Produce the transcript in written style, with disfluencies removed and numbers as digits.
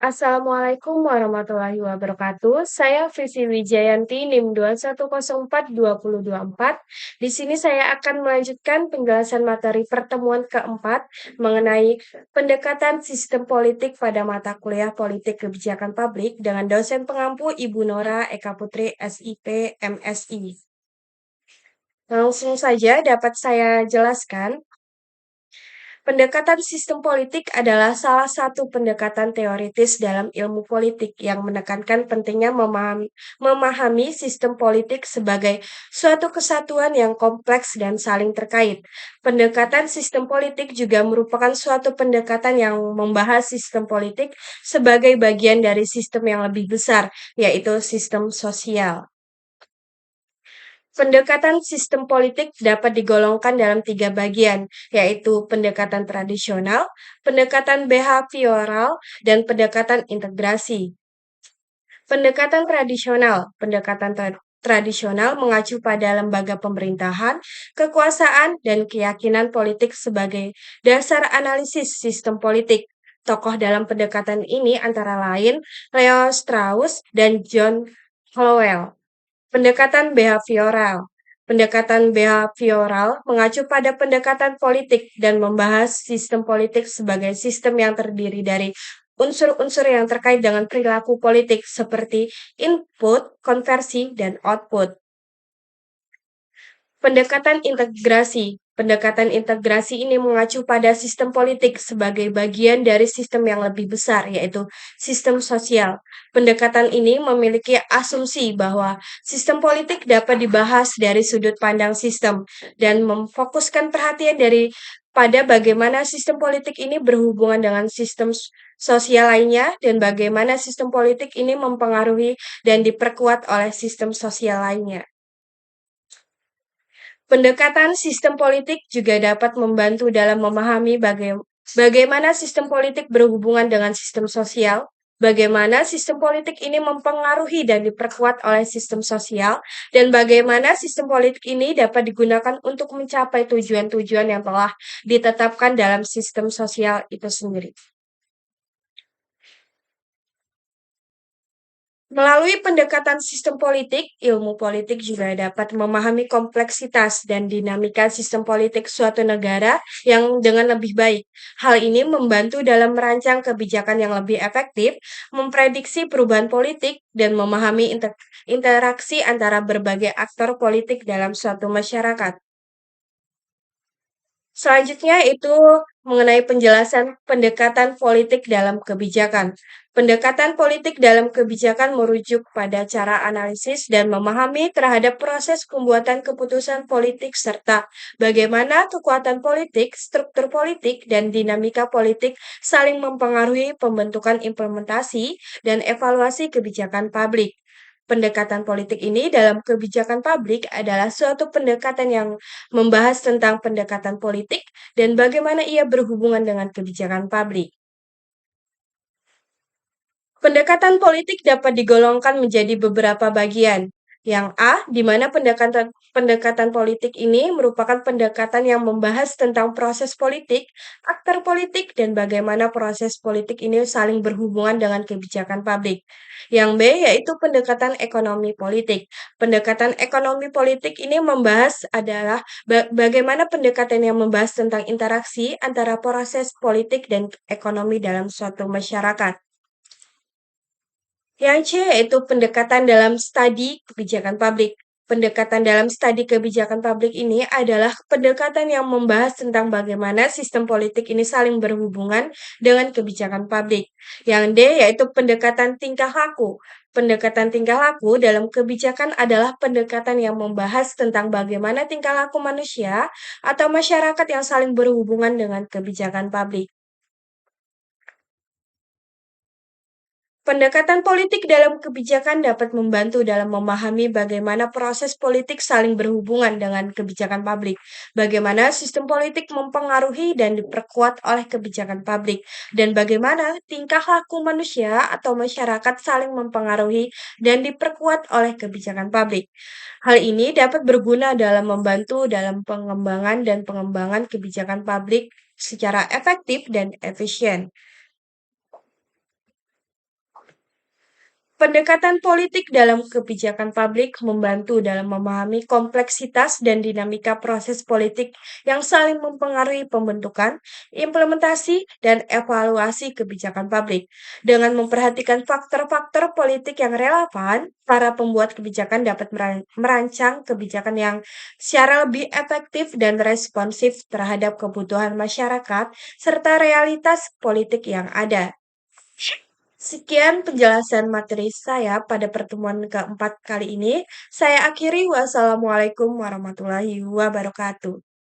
Assalamualaikum warahmatullahi wabarakatuh. Saya Visi Wijayanti NIM 2104224. Di sini saya akan melanjutkan penjelasan materi pertemuan keempat mengenai pendekatan sistem politik pada mata kuliah Politik Kebijakan Publik dengan dosen pengampu Ibu Nora Eka Putri SIP MSI. Langsung saja dapat saya jelaskan. Pendekatan sistem politik adalah salah satu pendekatan teoritis dalam ilmu politik yang menekankan pentingnya memahami sistem politik sebagai suatu kesatuan yang kompleks dan saling terkait. Pendekatan sistem politik juga merupakan suatu pendekatan yang membahas sistem politik sebagai bagian dari sistem yang lebih besar, yaitu sistem sosial. Pendekatan sistem politik dapat digolongkan dalam tiga bagian, yaitu pendekatan tradisional, pendekatan behavioral, dan pendekatan integrasi. Pendekatan tradisional mengacu pada lembaga pemerintahan, kekuasaan, dan keyakinan politik sebagai dasar analisis sistem politik. Tokoh dalam pendekatan ini antara lain Leo Strauss dan John Howell. Pendekatan behavioral. Pendekatan behavioral mengacu pada pendekatan politik dan membahas sistem politik sebagai sistem yang terdiri dari unsur-unsur yang terkait dengan perilaku politik seperti input, konversi, dan output. Pendekatan integrasi. Pendekatan integrasi ini mengacu pada sistem politik sebagai bagian dari sistem yang lebih besar, yaitu sistem sosial. Pendekatan ini memiliki asumsi bahwa sistem politik dapat dibahas dari sudut pandang sistem dan memfokuskan perhatian pada bagaimana sistem politik ini berhubungan dengan sistem sosial lainnya dan bagaimana sistem politik ini mempengaruhi dan diperkuat oleh sistem sosial lainnya. Pendekatan sistem politik juga dapat membantu dalam memahami bagaimana sistem politik berhubungan dengan sistem sosial, bagaimana sistem politik ini mempengaruhi dan diperkuat oleh sistem sosial, dan bagaimana sistem politik ini dapat digunakan untuk mencapai tujuan-tujuan yang telah ditetapkan dalam sistem sosial itu sendiri. Melalui pendekatan sistem politik, ilmu politik juga dapat memahami kompleksitas dan dinamika sistem politik suatu negara yang dengan lebih baik. Hal ini membantu dalam merancang kebijakan yang lebih efektif, memprediksi perubahan politik, dan memahami interaksi antara berbagai aktor politik dalam suatu masyarakat. Selanjutnya itu mengenai penjelasan pendekatan politik dalam kebijakan. Pendekatan politik dalam kebijakan merujuk pada cara analisis dan memahami terhadap proses pembuatan keputusan politik serta bagaimana kekuatan politik, struktur politik, dan dinamika politik saling mempengaruhi pembentukan implementasi dan evaluasi kebijakan publik. Pendekatan politik ini dalam kebijakan publik adalah suatu pendekatan yang membahas tentang pendekatan politik dan bagaimana ia berhubungan dengan kebijakan publik. Pendekatan politik dapat digolongkan menjadi beberapa bagian. Yang A, di mana pendekatan politik ini merupakan pendekatan yang membahas tentang proses politik, aktor politik, dan bagaimana proses politik ini saling berhubungan dengan kebijakan publik. Yang B, yaitu pendekatan ekonomi politik. Pendekatan ekonomi politik ini membahas adalah bagaimana pendekatan yang membahas tentang interaksi antara proses politik dan ekonomi dalam suatu masyarakat. Yang C yaitu pendekatan dalam studi kebijakan publik. Pendekatan dalam studi kebijakan publik ini adalah pendekatan yang membahas tentang bagaimana sistem politik ini saling berhubungan dengan kebijakan publik. Yang D yaitu pendekatan tingkah laku. Pendekatan tingkah laku dalam kebijakan adalah pendekatan yang membahas tentang bagaimana tingkah laku manusia atau masyarakat yang saling berhubungan dengan kebijakan publik. Pendekatan politik dalam kebijakan dapat membantu dalam memahami bagaimana proses politik saling berhubungan dengan kebijakan publik, bagaimana sistem politik mempengaruhi dan diperkuat oleh kebijakan publik, dan bagaimana tingkah laku manusia atau masyarakat saling mempengaruhi dan diperkuat oleh kebijakan publik. Hal ini dapat berguna dalam membantu dalam pengembangan dan pengembangan kebijakan publik secara efektif dan efisien. Pendekatan politik dalam kebijakan publik membantu dalam memahami kompleksitas dan dinamika proses politik yang saling mempengaruhi pembentukan, implementasi, dan evaluasi kebijakan publik. Dengan memperhatikan faktor-faktor politik yang relevan, para pembuat kebijakan dapat merancang kebijakan yang secara lebih efektif dan responsif terhadap kebutuhan masyarakat serta realitas politik yang ada. Sekian penjelasan materi saya pada pertemuan keempat kali ini. Saya akhiri, wassalamualaikum warahmatullahi wabarakatuh.